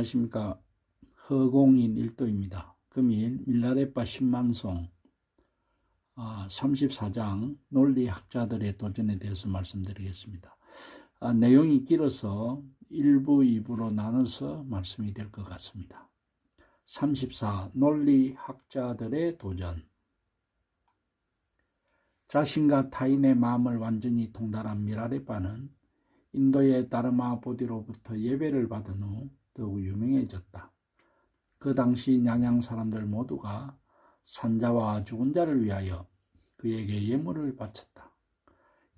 안녕하십니까. 허공인 일도입니다. 금일 밀라레빠 10만송 34장 논리학자들의 도전에 대해서 말씀드리겠습니다. 내용이 길어서 1부, 2부로 나눠서 말씀이 될 것 같습니다. 34. 논리학자들의 도전. 자신과 타인의 마음을 완전히 통달한 미라레빠는 인도의 다르마 보디로부터 예배를 받은 후 더욱 유명해졌다. 그 당시 냐냥 사람들 모두가 산자와 죽은 자를 위하여 그에게 예물을 바쳤다.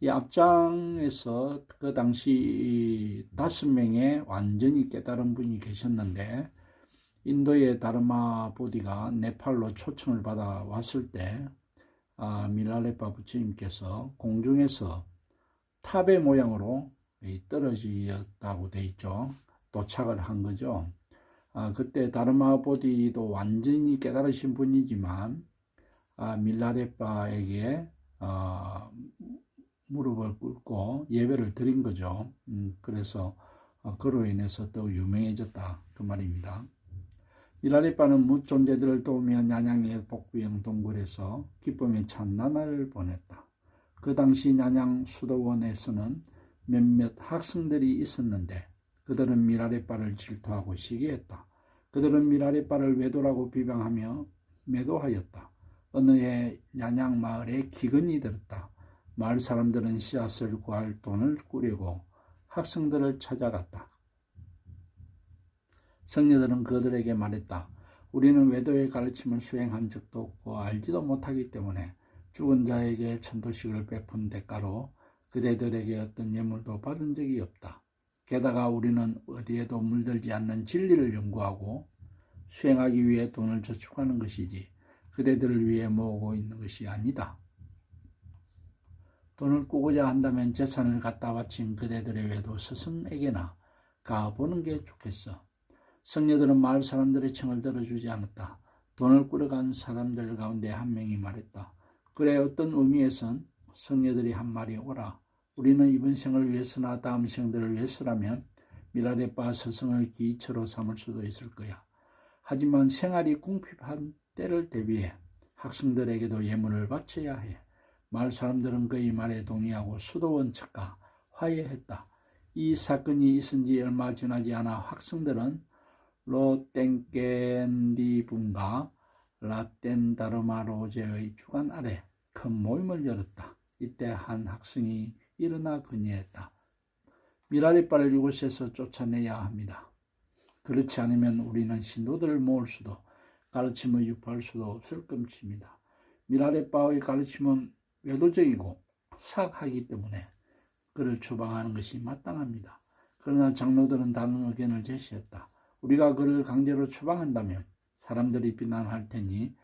이 앞장에서 그 당시 5명의 완전히 깨달은 분이 계셨는데, 인도의 다르마 보디가 네팔로 초청을 받아 왔을 때 밀라레빠 부처님께서 공중에서 탑의 모양으로 떨어지었다고 돼 있죠. 도착을 한 거죠. 그때 다르마 보디도 완전히 깨달으신 분이지만 밀라레빠에게 무릎을 꿇고 예배를 드린 거죠. 그래서 그로 인해서 더 유명해졌다, 그 말입니다. 밀라레빠는 뭇존재들을 도우며 냐냥의 복구형 동굴에서 기쁨의 찬나날을 보냈다. 그 당시 냐냥 수도원에서는 몇몇 학생들이 있었는데 그들은 밀라레빠를 질투하고 시기했다. 그들은 밀라레빠를 외도라고 비방하며 매도하였다. 어느 해 냐냥 마을에 기근이 들었다. 마을 사람들은 씨앗을 구할 돈을 꾸리고 학생들을 찾아갔다. 성녀들은 그들에게 말했다. 우리는 외도의 가르침을 수행한 적도 없고 알지도 못하기 때문에 죽은 자에게 천도식을 베푼 대가로 그대들에게 어떤 예물도 받은 적이 없다. 게다가 우리는 어디에도 물들지 않는 진리를 연구하고 수행하기 위해 돈을 저축하는 것이지 그대들을 위해 모으고 있는 것이 아니다. 돈을 꾸고자 한다면 재산을 갖다 바친 그대들의 외도 스승에게나 가보는 게 좋겠어. 성녀들은 마을 사람들의 청을 들어주지 않았다. 돈을 꾸려간 사람들 가운데 한 명이 말했다. 그래, 어떤 의미에선 성녀들이 한 말이 오라. 우리는 이번 생을 위해서나 다음 생들을 위해서라면 밀라레빠 스승을 기처로 삼을 수도 있을 거야. 하지만 생활이 궁핍한 때를 대비해 학생들에게도 예물을 바쳐야 해. 마을 사람들은 그의 말에 동의하고 수도원 측과 화해했다. 이 사건이 있은 지 얼마 지나지 않아 학생들은 로땡겐디분과 라텐다르마로제의 주관 아래 큰 모임을 열었다. 이때 한 학생이 일어나 건의했다. 밀라레빠를 이곳에서 쫓아내야 합니다. 그렇지 않으면 우리는 신도들을 모을 수도 가르침을 유포할 수도 없을 것입니다. 밀라레빠의 가르침은 외도적이고 사악하기 때문에 그를 추방하는 것이 마땅합니다. 그러나 장로들은 다른 의견을 제시했다. 우리가 그를 강제로 추방한다면 사람들이 비난할 테니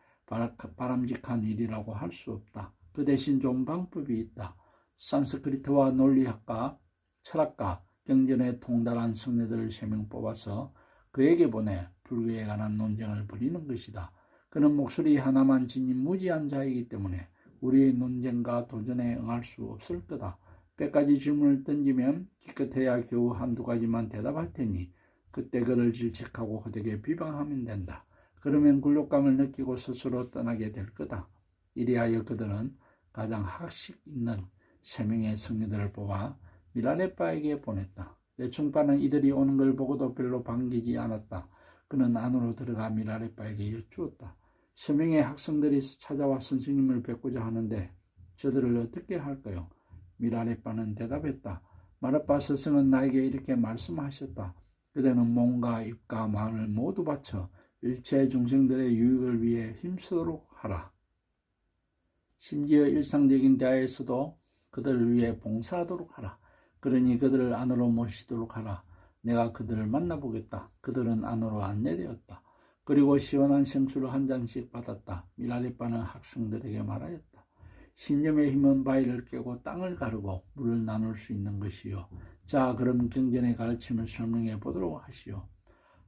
바람직한 일이라고 할 수 없다. 그 대신 좋은 방법이 있다. 산스크리트와 논리학과, 철학과, 경전에 통달한 성녀들을 3명 뽑아서 그에게 보내 불교에 관한 논쟁을 벌이는 것이다. 그는 목소리 하나만 지닌 무지한 자이기 때문에 우리의 논쟁과 도전에 응할 수 없을 거다. 100가지 질문을 던지면 기껏해야 겨우 한두 가지만 대답할 테니 그때 그를 질책하고 호되게 비방하면 된다. 그러면 굴욕감을 느끼고 스스로 떠나게 될 거다. 이리하여 그들은 가장 학식 있는 3명의 성녀들을 뽑아 밀라레빠에게 보냈다. 레충빠는 이들이 오는 걸 보고도 별로 반기지 않았다. 그는 안으로 들어가 밀라레빠에게 여쭈었다. 3명의 학생들이 찾아와 선생님을 뵙고자 하는데 저들을 어떻게 할까요? 밀라레빠는 대답했다. 마르빠 스승은 나에게 이렇게 말씀하셨다. 그대는 몸과 입과 마음을 모두 바쳐 일체 중생들의 유익을 위해 힘쓰도록 하라. 심지어 일상적인 대화에서도 그들을 위해 봉사하도록 하라. 그러니 그들을 안으로 모시도록 하라. 내가 그들을 만나보겠다. 그들은 안으로 안내되었다. 그리고 시원한 생수를 한 잔씩 받았다. 밀라레빠는 학생들에게 말하였다. 신념의 힘은 바위를 깨고 땅을 가르고 물을 나눌 수 있는 것이요. 자, 그럼 경전의 가르침을 설명해 보도록 하시오.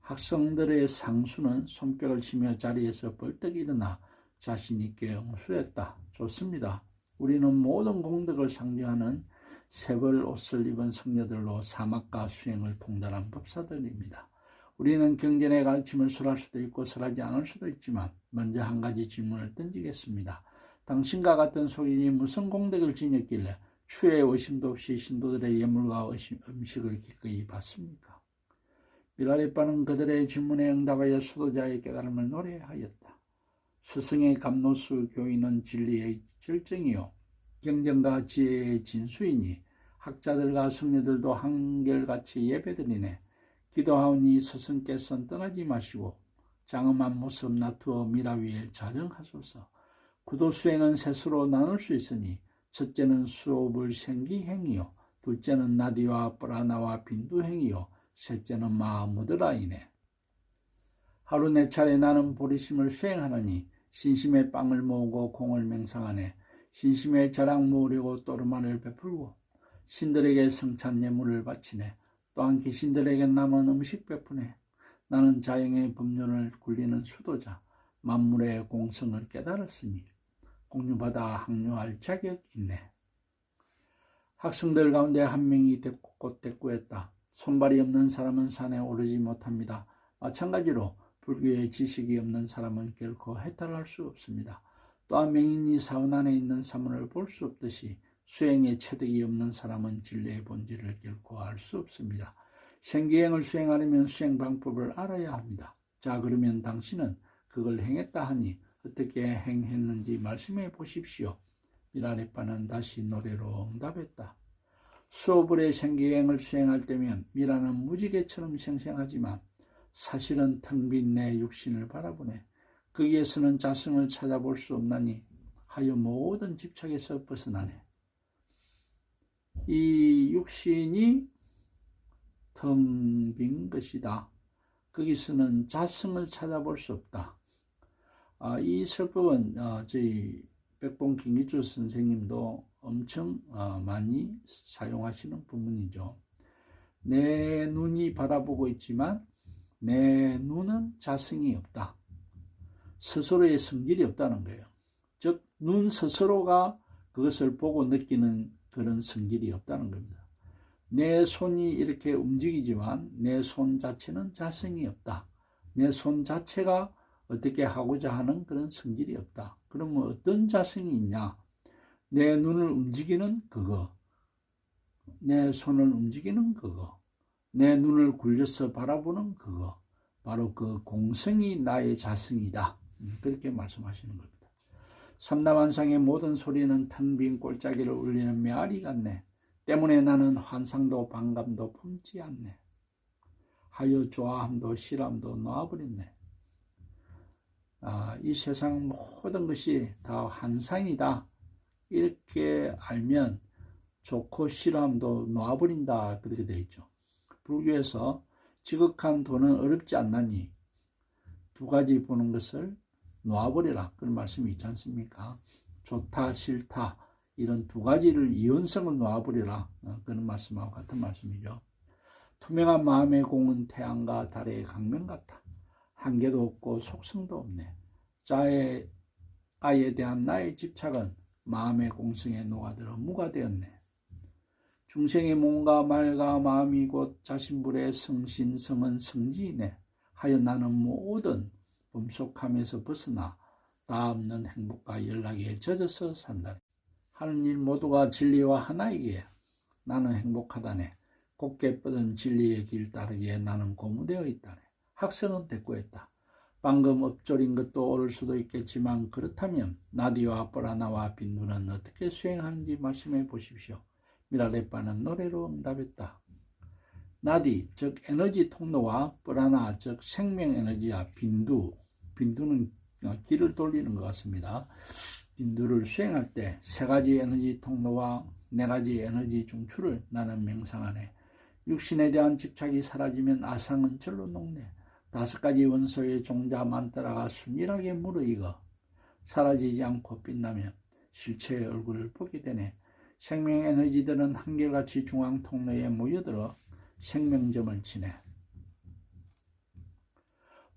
학생들의 상수는 손뼉을 치며 자리에서 벌떡 일어나 자신 있게 응수했다. 좋습니다. 우리는 모든 공덕을 상징하는 새벌 옷을 입은 성녀들로 사막과 수행을 통달한 법사들입니다. 우리는 경전의 가르침을 설할 수도 있고 설하지 않을 수도 있지만 먼저 한 가지 질문을 던지겠습니다. 당신과 같은 소인이 무슨 공덕을 지녔길래 추에 의심도 없이 신도들의 예물과 음식을 기꺼이 받습니까? 미라레빠는 그들의 질문에 응답하여 수도자의 깨달음을 노래하였다. 스승의 감노수 교인은 진리의 절정이요 경전과 지혜의 진수이니 학자들과 성녀들도 한결같이 예배드리네. 기도하오니 스승께서는 떠나지 마시고 장엄한 모습 놔두어 미라 위에 자정하소서. 구도 수행은 셋으로 나눌 수 있으니 첫째는 수업을 생기행이요 둘째는 나디와 브라나와 빈두행이요 셋째는 마하무드라이네. 하루 네 차례 나는 보리심을 수행하느니 신심의 빵을 모으고 공을 맹상하네. 신심의 자랑 모으려고 또르만을 베풀고 신들에게 성찬 예물을 바치네. 또한 귀신들에게 남은 음식 베푸네. 나는 자연의 법륜을 굴리는 수도자 만물의 공성을 깨달았으니 공유받아 항류할 자격이 있네. 학생들 가운데 한 명이 곧 대꾸했다. 손발이 없는 사람은 산에 오르지 못합니다. 마찬가지로 불교의 지식이 없는 사람은 결코 해탈할 수 없습니다. 또한 맹인이 사원 안에 있는 사문을 볼 수 없듯이 수행에 체득이 없는 사람은 진리의 본질을 결코 알 수 없습니다. 생기행을 수행하려면 수행 방법을 알아야 합니다. 자, 그러면 당신은 그걸 행했다 하니 어떻게 행했는지 말씀해 보십시오. 미라레빠는 다시 노래로 응답했다. 수오불의 생기행을 수행할 때면 미라는 무지개처럼 생생하지만 사실은 텅 빈 내 육신을 바라보네. 거기에서는 자성을 찾아볼 수 없나니 하여 모든 집착에서 벗어나네. 이 육신이 텅 빈 것이다. 거기서는 자성을 찾아볼 수 없다. 이 설법은 저희 백봉 김기주 선생님도 엄청 많이 사용하시는 부분이죠. 내 눈이 바라보고 있지만 내 눈은 자성이 없다. 스스로의 성질이 없다는 거예요. 즉, 눈 스스로가 그것을 보고 느끼는 그런 성질이 없다는 겁니다. 내 손이 이렇게 움직이지만 내 손 자체는 자성이 없다. 내 손 자체가 어떻게 하고자 하는 그런 성질이 없다. 그러면 어떤 자성이 있냐? 내 눈을 움직이는 그거, 내 손을 움직이는 그거, 내 눈을 굴려서 바라보는 그거, 바로 그 공성이 나의 자성이다. 그렇게 말씀하시는 겁니다. 삼라만상의 모든 소리는 텅 빈 골짜기를 울리는 메아리 같네. 때문에 나는 환상도 반감도 품지 않네. 하여 좋아함도 싫어함도 놓아버렸네. 이 세상 모든 것이 다 환상이다. 이렇게 알면 좋고 싫어함도 놓아버린다. 그렇게 되어 있죠. 불교에서 지극한 도는 어렵지 않나니 두 가지 보는 것을 놓아버려라. 그런 말씀이 있지 않습니까? 좋다, 싫다 이런 두 가지를 이원성을 놓아버려라. 그런 말씀하고 같은 말씀이죠. 투명한 마음의 공은 태양과 달의 강명 같아. 한계도 없고 속성도 없네. 자의 아에 대한 나의 집착은 마음의 공성에 녹아들어 무가 되었네. 중생의 몸과 말과 마음이 곧 자신불의 성신성은 성지이네. 하여 나는 모든 범속함에서 벗어나 나 없는 행복과 연락에 젖어서 산다네. 하는 일 모두가 진리와 하나이기에 나는 행복하다네. 곱게 뻗은 진리의 길 따르기에 나는 고무되어 있다네. 학생은 대꾸했다. 방금 엎조린 것도 옳을 수도 있겠지만 그렇다면 나디와 브라나와 빈두는 어떻게 수행하는지 말씀해 보십시오. 미라레빠는 노래로 응답했다. 나디, 즉 에너지 통로와 브라나, 즉 생명 에너지와 빈두는 길을 돌리는 것 같습니다. 빈두를 수행할 때 세 가지 에너지 통로와 네 가지 에너지 중추를 나는 명상하네. 육신에 대한 집착이 사라지면 아상은 절로 녹네. 다섯 가지 원소의 종자 만따라가 순일하게 무르익어 사라지지 않고 빛나면 실체의 얼굴을 보게 되네. 생명 에너지들은 한결같이 중앙 통로에 모여들어 생명점을 치네.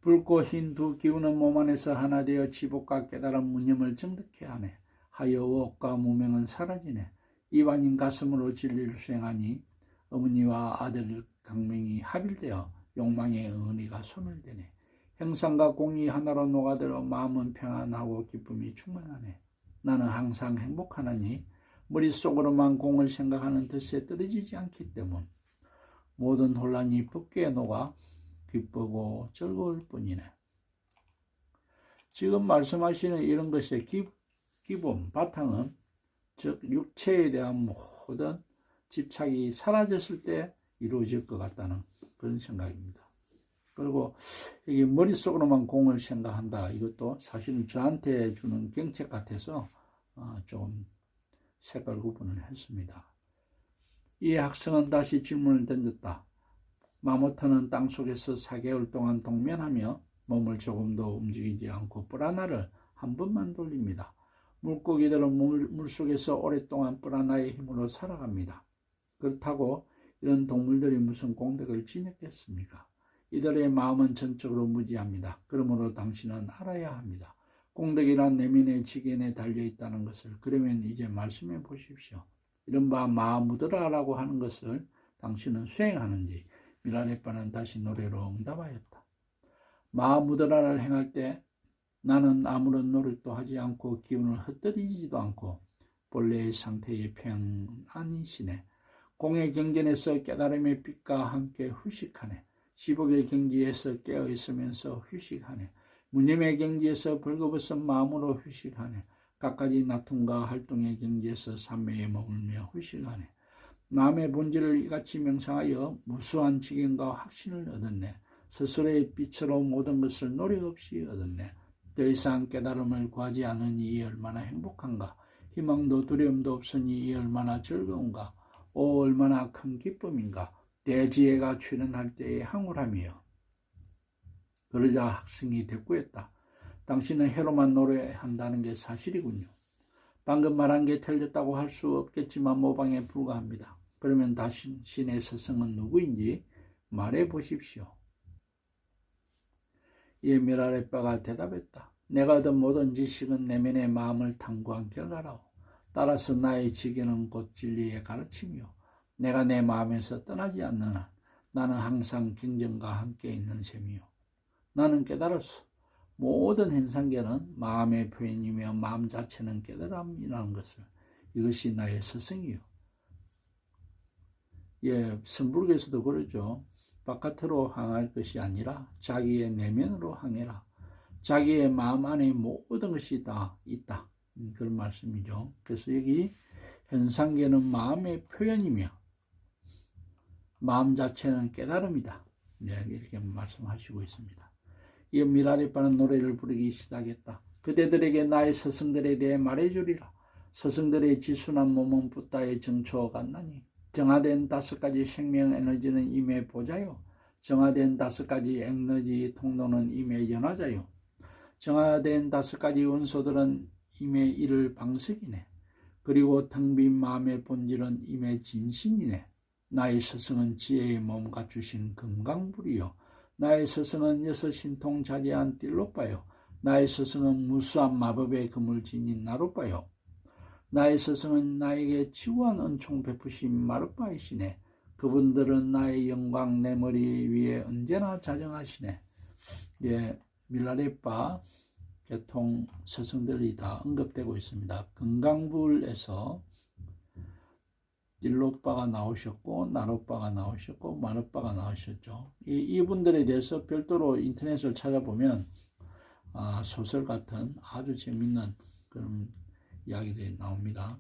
붉고 흰 두 기운은 몸 안에서 하나 되어 지복과 깨달은 무념을 정득해 하네. 하여 의혹과 무명은 사라지네. 이완인 가슴으로 진리를 수행하니 어머니와 아들 강명이 합일되어 욕망의 은혜가 손을 대네. 형상과 공이 하나로 녹아들어 마음은 평안하고 기쁨이 충만하네. 나는 항상 행복하나니 머릿속으로만 공을 생각하는 덫에 떨어지지 않기 때문 모든 혼란이 법궤에 녹아 기쁘고 즐거울 뿐이네. 지금 말씀하시는 이런 것의 기본, 바탕은 즉 육체에 대한 모든 집착이 사라졌을 때 이루어질 것 같다는 그런 생각입니다. 그리고 여기 머릿속으로만 공을 생각한다. 이것도 사실은 저한테 주는 경책 같아서 좀 색깔 구분을 했습니다. 이 학생은 다시 질문을 던졌다. 마모트는 땅속에서 4개월 동안 동면하며 몸을 조금도 움직이지 않고 뿔하나를 한 번만 돌립니다. 물고기들은 물속에서 오랫동안 뿔하나의 힘으로 살아갑니다. 그렇다고 이런 동물들이 무슨 공백을 지녔겠습니까? 이들의 마음은 전적으로 무지합니다. 그러므로 당신은 알아야 합니다. 공덕이란 내면의 지견에 달려있다는 것을. 그러면 이제 말씀해 보십시오. 이른바 마무드라라고 하는 것을 당신은 수행하는지. 미라레빠는 다시 노래로 응답하였다. 마무드라를 행할 때 나는 아무런 노력도 하지 않고 기운을 흩뜨리지도 않고 본래의 상태에 평안이시네. 공의 경전에서 깨달음의 빛과 함께 휴식하네. 시복의 경지에서 깨어있으면서 휴식하네. 무념의 경지에서 벌거벗은 마음으로 휴식하네. 갖가지 나툼과 활동의 경지에서 삼매에 머물며 휴식하네. 마음의 본질을 이같이 명상하여 무수한 지견과 확신을 얻었네. 스스로의 빛으로 모든 것을 노력 없이 얻었네. 더 이상 깨달음을 구하지 않으니 이 얼마나 행복한가. 희망도 두려움도 없으니 이 얼마나 즐거운가. 오 얼마나 큰 기쁨인가. 대지혜가 출현할 때의 황홀함이여. 그러자 학생이 대꾸했다. 당신은 해로만 노래한다는 게 사실이군요. 방금 말한 게 틀렸다고 할 수 없겠지만 모방에 불과합니다. 그러면 당신의 스승은 누구인지 말해 보십시오. 이에 미라레빠가 대답했다. 내가 얻은 모든 지식은 내면의 마음을 탐구한 결과라오. 따라서 나의 지견은 곧 진리의 가르침이요. 내가 내 마음에서 떠나지 않는 한 나는 항상 경전과 함께 있는 셈이요. 나는 깨달았소. 모든 현상계는 마음의 표현이며 마음 자체는 깨달음이라는 것을. 이것이 나의 스승이요. 예, 성불교에서도 그러죠. 바깥으로 향할 것이 아니라 자기의 내면으로 향해라. 자기의 마음 안에 모든 것이 다 있다. 그런 말씀이죠. 그래서 여기 현상계는 마음의 표현이며 마음 자체는 깨달음이다. 네, 이렇게 말씀하시고 있습니다. 이 미라레빠는 노래를 부르기 시작했다. 그대들에게 나의 스승들에 대해 말해주리라. 스승들의 지순한 몸은 붓다에 정초어 같나니 정화된 5가지 생명 에너지는 임의 보자요. 정화된 5가지 에너지 통로는 임의 연화자요. 정화된 5가지 원소들은 임의 이를 방석이네. 그리고 텅 빈 마음의 본질은 임의 진신이네. 나의 스승은 지혜의 몸 갖추신 금강불이요. 나의 스승은 6신통 자제한 띨로빠요. 나의 스승은 무수한 마법의 금을 지닌 나룻바요. 나의 스승은 나에게 치유한 은총 베푸신 마룻바이시네. 그분들은 나의 영광 내 머리 위에 언제나 자정하시네. 예, 밀라레빠 계통 스승들이 다 언급되고 있습니다. 금강불에서 띨로빠가 나오셨고 나룻바가 나오셨고 마룻바가 나오셨죠. 이분들에 대해서 별도로 인터넷을 찾아보면 소설 같은 아주 재밌는 그런 이야기들이 나옵니다.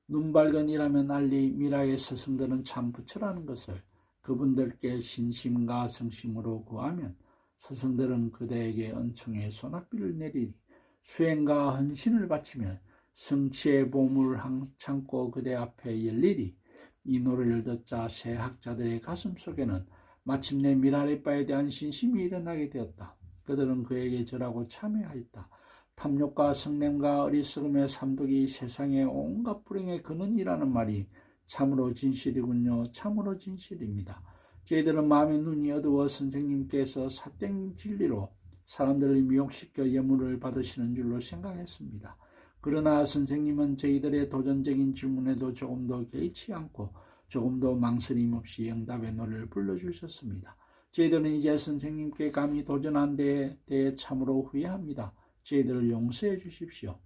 눈발건이라면 알리 미라의 스승들은 참 부처라는 것을 그분들께 신심과 성심으로 구하면 스승들은 그대에게 은총의 소낙비를 내리니 수행과 헌신을 바치면 성취의 보물을 참고 그대 앞에 열리리. 이 노래를 듣자 새 학자들의 가슴 속에는 마침내 미라레빠에 대한 신심이 일어나게 되었다. 그들은 그에게 절하고 참여하였다. 탐욕과 성냄과 어리석음의 삼독이 세상의 온갖 불행의 근원이라는 말이 참으로 진실이군요. 참으로 진실입니다. 저희들은 마음의 눈이 어두워 선생님께서 사땡 진리로 사람들을 미혹시켜 예물을 받으시는 줄로 생각했습니다. 그러나 선생님은 저희들의 도전적인 질문에도 조금도 개의치 않고 조금도 망설임 없이 응답의 노래를 불러주셨습니다. 저희들은 이제 선생님께 감히 도전한 데에 대해 참으로 후회합니다. 저희들을 용서해 주십시오.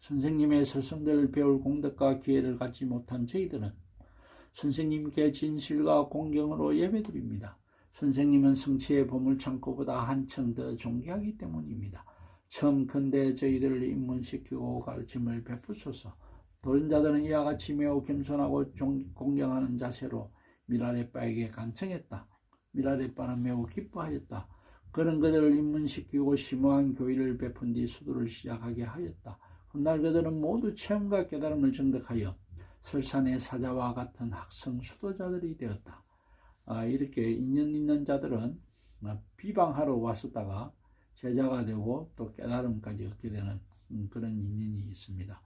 선생님의 스승들을 배울 공덕과 기회를 갖지 못한 저희들은 선생님께 진실과 공경으로 예배드립니다. 선생님은 성취의 보물창고보다 한층 더 존귀하기 때문입니다. 청컨대 저희들을 입문시키고 가르침을 베푸소서. 도전자들은 이와 같이 매우 겸손하고 공경하는 자세로 미라레빠에게 간청했다. 미라레빠는 매우 기뻐하였다. 그는 그들을 입문시키고 심오한 교의를 베푼 뒤 수도를 시작하게 하였다. 훗날 그들은 모두 체험과 깨달음을 증득하여 설산의 사자와 같은 학성 수도자들이 되었다. 이렇게 인연 있는 자들은 비방하러 왔었다가 제자가 되고 또 깨달음까지 얻게 되는 그런 인연이 있습니다.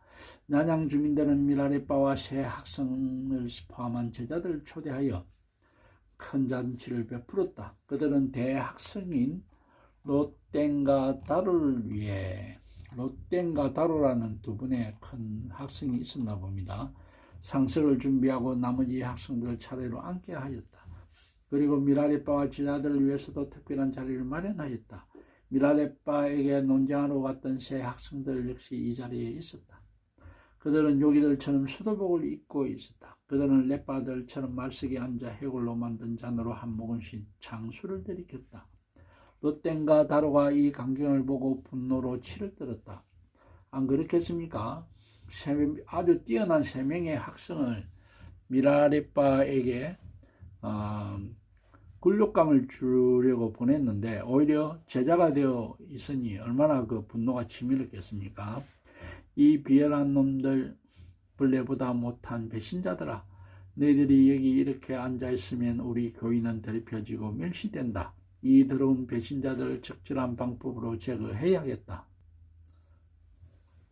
난양 주민들은 미라레빠와 새 학성을 포함한 제자들을 초대하여 큰 잔치를 베풀었다. 그들은 대학성인 롯땡과 다루를 위해 롯땡과 다루라는 두 분의 큰 학생이 있었나 봅니다. 상석을 준비하고 나머지 학생들을 차례로 앉게 하였다. 그리고 미라레빠와 제자들을 위해서도 특별한 자리를 마련하였다. 미라레빠에게 논쟁하러 갔던 새 학생들 역시 이 자리에 있었다. 그들은 요기들처럼 수도복을 입고 있었다. 그들은 레빠들처럼 말석에 앉아 해골로 만든 잔으로 한 모금씩 장수를 들이켰다. 롯땡과 다루가 이 광경을 보고 분노로 치를 떨었다. 안 그렇겠습니까? 아주 뛰어난 세 명의 학생을 미라레빠에게 굴욕감을 주려고 보냈는데 오히려 제자가 되어 있으니 얼마나 그 분노가 치밀었겠습니까? 이 비열한 놈들, 벌레보다 못한 배신자들아, 너희들이 여기 이렇게 앉아있으면 우리 교인은 더럽혀지고 멸시된다. 이 더러운 배신자들을 적절한 방법으로 제거해야겠다.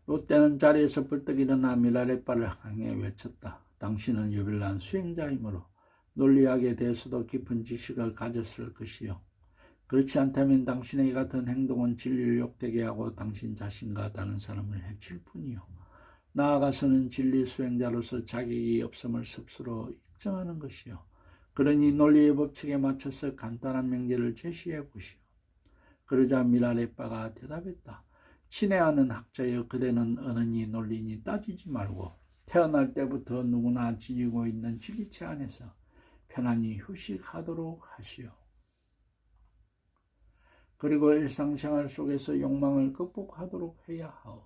롯데는 자리에서 벌떡 일어나 미라레빠를 향해 외쳤다. 당신은 유별난 수행자이므로 논리학에 대해서도 깊은 지식을 가졌을 것이요. 그렇지 않다면 당신의 이 같은 행동은 진리를 욕되게 하고 당신 자신과 다른 사람을 해칠 뿐이요. 나아가서는 진리 수행자로서 자격이 없음을 스스로 입증하는 것이요. 그러니 논리의 법칙에 맞춰서 간단한 명제를 제시해 보시오. 그러자 미라레빠가 대답했다. 친애하는 학자여, 그대는 언어니 논리니 따지지 말고 태어날 때부터 누구나 지니고 있는 진리체 안에서 편안히 휴식하도록 하시오. 그리고 일상생활 속에서 욕망을 극복하도록 해야 하오.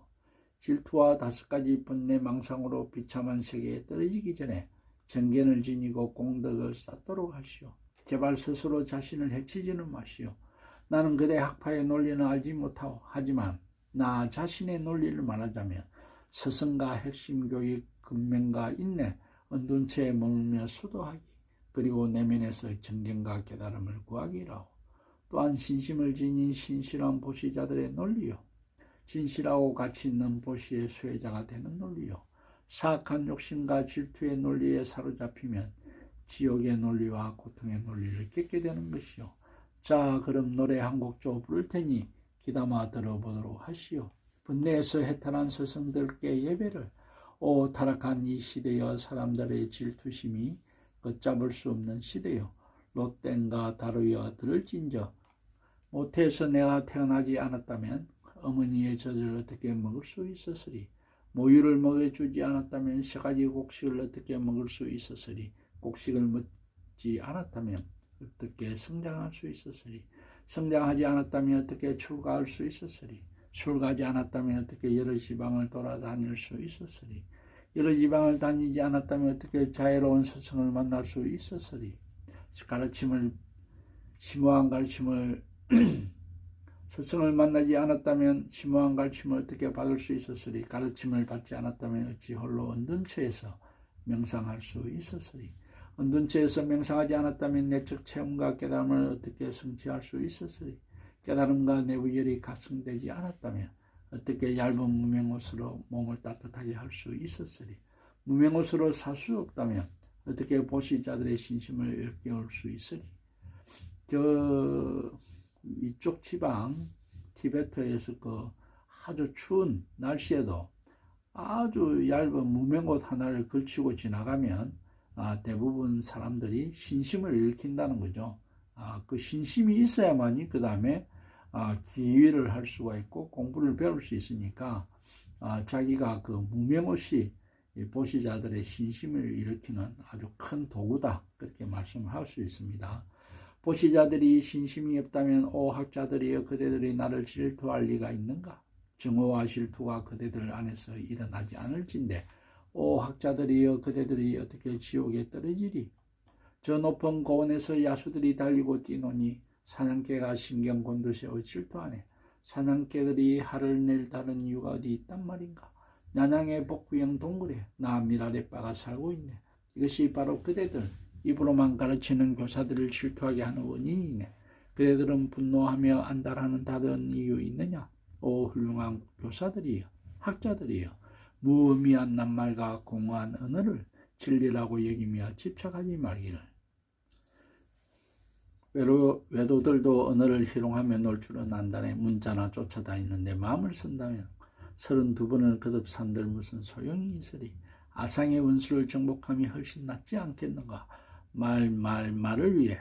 질투와 5가지 번뇌 망상으로 비참한 세계에 떨어지기 전에 정견을 지니고 공덕을 쌓도록 하시오. 제발 스스로 자신을 해치지는 마시오. 나는 그대 학파의 논리는 알지 못하오. 하지만 나 자신의 논리를 말하자면 스승과 핵심 교육, 근면과 인내, 언둔체에 머물며 수도하기, 그리고 내면에서 정견과 깨달음을 구하기라오. 또한 신심을 지닌 신실한 보시자들의 논리요. 진실하고 가치 있는 보시의 수혜자가 되는 논리요. 사악한 욕심과 질투의 논리에 사로잡히면 지옥의 논리와 고통의 논리를 겪게 되는 것이요. 자, 그럼 노래 한 곡 좀 부를 테니 귀담아 들어보도록 하시오. 분내에서 해탈한 스승들께 예배를. 오 타락한 이 시대여, 사람들의 질투심이 걷잡을 수 없는 시대여, 롯땡과 다루여 들을진저. 모태에서 내가 태어나지 않았다면 어머니의 젖을 어떻게 먹을 수 있었으리. 모유를 먹여주지 않았다면 3가지 곡식을 어떻게 먹을 수 있었으리. 곡식을 먹지 않았다면 어떻게 성장할 수 있었으리. 성장하지 않았다면 어떻게 출가할 수 있었으리. 출가하지 않았다면 어떻게 여러 지방을 돌아다닐 수 있었으리. 여러 지방을 다니지 않았다면 어떻게 자애로운 스승을 만날 수 있었으리. 심오한 가르침을 스승을 만나지 않았다면 심오한 가르침을 어떻게 받을 수 있었으리. 가르침을 받지 않았다면 어찌 홀로 언둔처에서 명상할 수 있었으리. 언둔처에서 명상하지 않았다면 내적 체험과 깨달음을 어떻게 성취할 수 있었으리. 깨달음과 내부열이 각성되지 않았다면 어떻게 얇은 무명옷으로 몸을 따뜻하게 할 수 있었으리. 무명옷으로 살 수 없다면 어떻게 보시자들의 신심을 일깨울 수 있으리. 이쪽 지방 티베트에서 아주 추운 날씨에도 아주 얇은 무명옷 하나를 걸치고 지나가면 대부분 사람들이 신심을 일으킨다는 거죠. 그 신심이 있어야만이 그 다음에 기회를 할 수가 있고 공부를 배울 수 있으니까 자기가 그 무명 없이 보시자들의 신심을 일으키는 아주 큰 도구다, 그렇게 말씀할 수 있습니다. 보시자들이 신심이 없다면 오 학자들이여 그대들이 나를 질투할 리가 있는가? 정오와 질투가 그대들 안에서 일어나지 않을진대 오 학자들이여 그대들이 어떻게 지옥에 떨어지리? 저 높은 고원에서 야수들이 달리고 뛰노니 사냥개가 신경 곤두세워 질투하네. 사냥개들이 할을 낼 다른 이유가 어디 있단 말인가? 난양의 복구형 동굴에 나 미라레빠가 살고 있네. 이것이 바로 그대들 입으로만 가르치는 교사들을 질투하게 하는 원인이네. 그대들은 분노하며 안달하는 다른 이유 있느냐? 오 훌륭한 교사들이여, 학자들이여, 무의미한 낱말과 공허한 언어를 진리라고 여기며 집착하지 말기를. 외도들도 언어를 희롱하며 놀 줄은 안다네. 문자나 쫓아다니는데 마음을 쓴다면 32번을 거듭 산들 무슨 소용이 있으리. 아상의 원수를 정복함이 훨씬 낫지 않겠는가. 말을 위해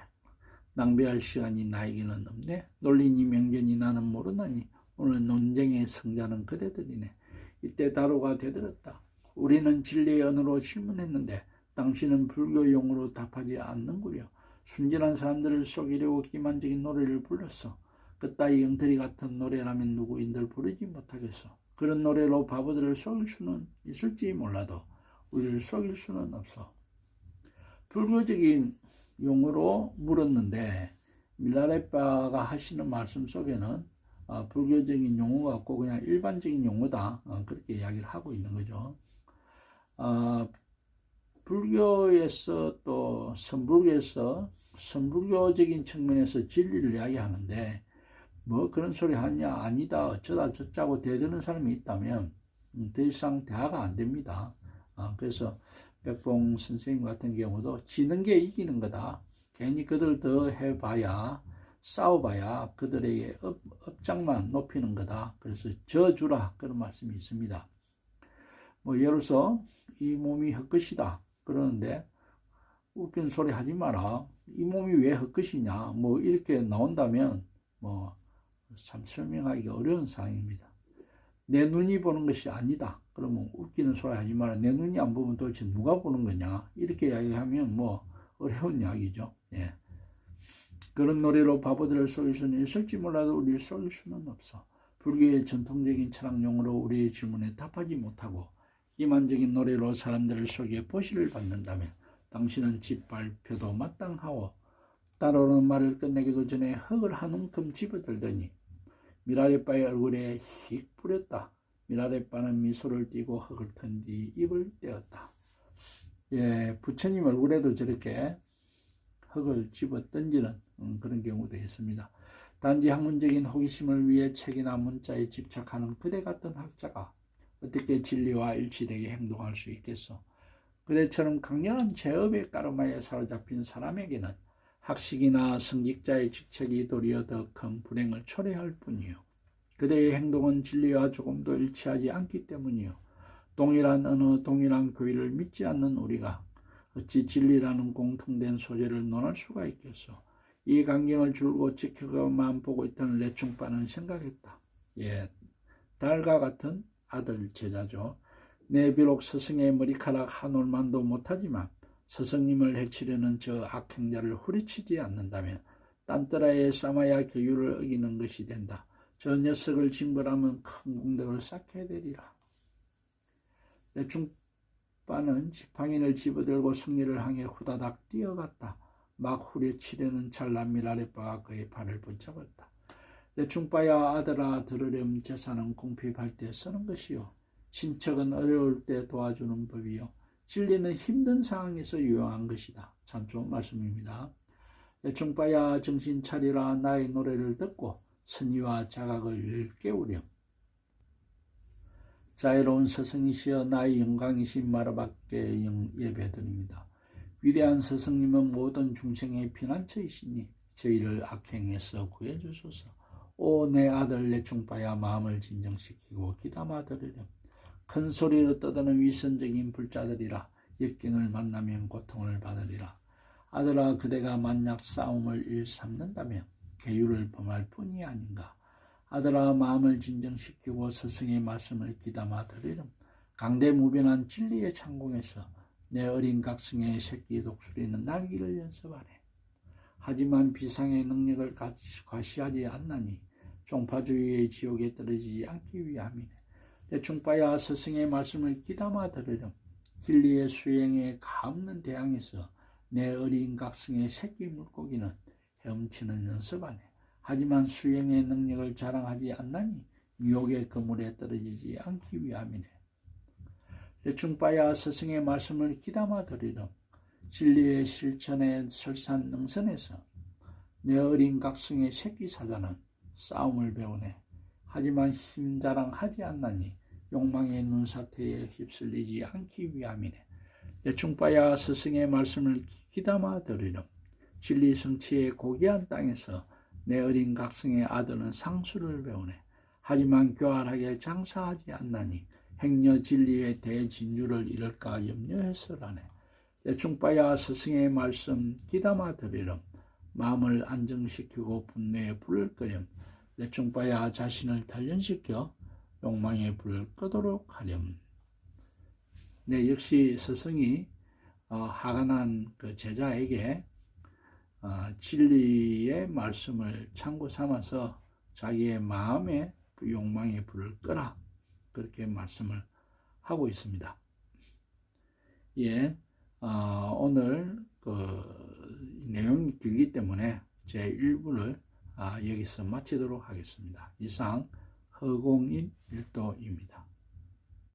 낭비할 시간이 나에게는 없네. 논리니 명견이 나는 모르나니 오늘 논쟁의 승자는 그대들이네. 이때 다로가 되들었다. 우리는 진리의 언어로 질문했는데 당신은 불교 용어로 답하지 않는구려. 순진한 사람들을 속이려고 기만적인 노래를 불렀어. 그따위 엉터리 같은 노래라면 누구인들 부르지 못하겠어. 그런 노래로 바보들을 속일 수는 있을지 몰라도 우리를 속일 수는 없어. 불교적인 용어로 물었는데 밀라레빠가 하시는 말씀 속에는 불교적인 용어가 없고 그냥 일반적인 용어다, 그렇게 이야기를 하고 있는 거죠. 불교에서 또 선불교적인 측면에서 진리를 이야기하는데 뭐 그런 소리 하냐, 아니다, 어쩌다 저쩌고 대드는 사람이 있다면 더 이상 대화가 안 됩니다. 그래서 백봉 선생님 같은 경우도 지는 게 이기는 거다. 괜히 그들 더 해봐야, 싸워봐야 그들에게 업장만 높이는 거다. 그래서 져주라, 그런 말씀이 있습니다. 뭐 예를 들어서 이 몸이 헛것이다 그러는데 웃긴 소리 하지 마라. 이 몸이 왜 헛것이냐, 뭐 이렇게 나온다면 뭐 참 설명하기가 어려운 상황입니다. 내 눈이 보는 것이 아니다. 그러면 웃기는 소리 하지 마라. 내 눈이 안 보면 도대체 누가 보는 거냐, 이렇게 이야기하면 뭐 어려운 이야기죠. 예. 그런 노래로 바보들을 속일 수는 있을지 몰라도 우리를 속일 수는 없어. 불교의 전통적인 철학용어로 우리의 질문에 답하지 못하고 기만적인 노래로 사람들을 속여 보시를 받는다면 당신은 짓발표도 마땅하고 따라오는 말을 끝내기도 전에 흙을 한 움큼 집어들더니 미라레빠의 얼굴에 휙 뿌렸다. 미라레빠는 미소를 띠고 흙을 턴 뒤 입을 떼었다. 예, 부처님 얼굴에도 저렇게 흙을 집어 던지는 그런 경우도 있습니다. 단지 학문적인 호기심을 위해 책이나 문자에 집착하는 그대 같은 학자가 어떻게 진리와 일치되게 행동할 수 있겠소? 그대처럼 강렬한 제업의 까르마에 사로잡힌 사람에게는 학식이나 성직자의 직책이 도리어 더 큰 불행을 초래할 뿐이요. 그대의 행동은 진리와 조금도 일치하지 않기 때문이요. 동일한 언어, 동일한 교리를 믿지 않는 우리가 어찌 진리라는 공통된 소재를 논할 수가 있겠소? 이 광경을 줄곧 지켜만 보고 있던 레충빠는 생각했다. 예, 달과 같은 아들 제자죠. 내 비록 스승의 머리카락 한 올만도 못하지만 스승님을 해치려는 저 악행자를 후리치지 않는다면 딴떠라의 싸마야 교율을 어기는 것이 된다. 저 녀석을 징벌하면 큰 공덕을 쌓게 되리라. 레충빠는 지팡이를 집어들고 승리를 향해 후다닥 뛰어갔다. 막 후려치려는 찰나 미라레빠가 그의 발을 붙잡았다. 레충빠야 아들아, 들으렴. 제사는 궁핍할 때 쓰는 것이요, 친척은 어려울 때 도와주는 법이요, 진리는 힘든 상황에서 유용한 것이다. 참 좋은 말씀입니다. 레충빠야, 정신 차리라. 나의 노래를 듣고 선의와 자각을 깨우렴. 자애로운 스승이시여 나의 영광이신 마르바께 예배드립니다. 위대한 스승님은 모든 중생의 피난처이시니 저희를 악행에서 구해주소서. 오 내 아들 레충빠야, 마음을 진정시키고 귀담아 들으렴. 큰 소리로 떠드는 위선적인 불자들이라 역경을 만나면 고통을 받으리라. 아들아, 그대가 만약 싸움을 일삼는다면 계율을 범할 뿐이 아닌가. 아들아, 마음을 진정시키고 스승의 말씀을 귀담아 들으렴. 강대무변한 진리의 창공에서 내 어린 각성의 새끼 독수리는 날기를 연습하네. 하지만 비상의 능력을 과시하지 않나니 종파주의의 지옥에 떨어지지 않기 위함이네. 대충바야 스승의 말씀을 귀담아 들으렴. 진리의 수행에 가없는 대항에서 내 어린 각성의 새끼 물고기는 헤엄치는 연습하네. 하지만 수행의 능력을 자랑하지 않나니 유혹의 그물에 떨어지지 않기 위함이네. 대충바야 스승의 말씀을 귀담아 들으렴. 진리의 실천의 설산능선에서 내 어린 각성의 새끼 사자는 싸움을 배우네. 하지만 힘자랑하지 않나니 욕망의 눈사태에 휩쓸리지 않기 위함이네. 대충바야 스승의 말씀을 귀담아 들으렴. 진리 성취의 고귀한 땅에서 내 어린 각성의 아들은 상수를 배우네. 하지만 교활하게 장사하지 않나니 행여 진리의 대진주를 잃을까 염려해서라네. 대충바야 스승의 말씀 귀담아 들으렴. 마음을 안정시키고 분노의 불을 끄렴. 대충바야 자신을 단련시켜 욕망의 불을 끄도록 하렴. 네, 역시 스승이 하가난 그 제자에게 진리의 말씀을 참고 삼아서 자기의 마음의 욕망의 불을 끄라, 그렇게 말씀을 하고 있습니다. 예, 오늘 그 내용이 길기 때문에 제 1부를 여기서 마치도록 하겠습니다. 이상 허공인 일도입니다.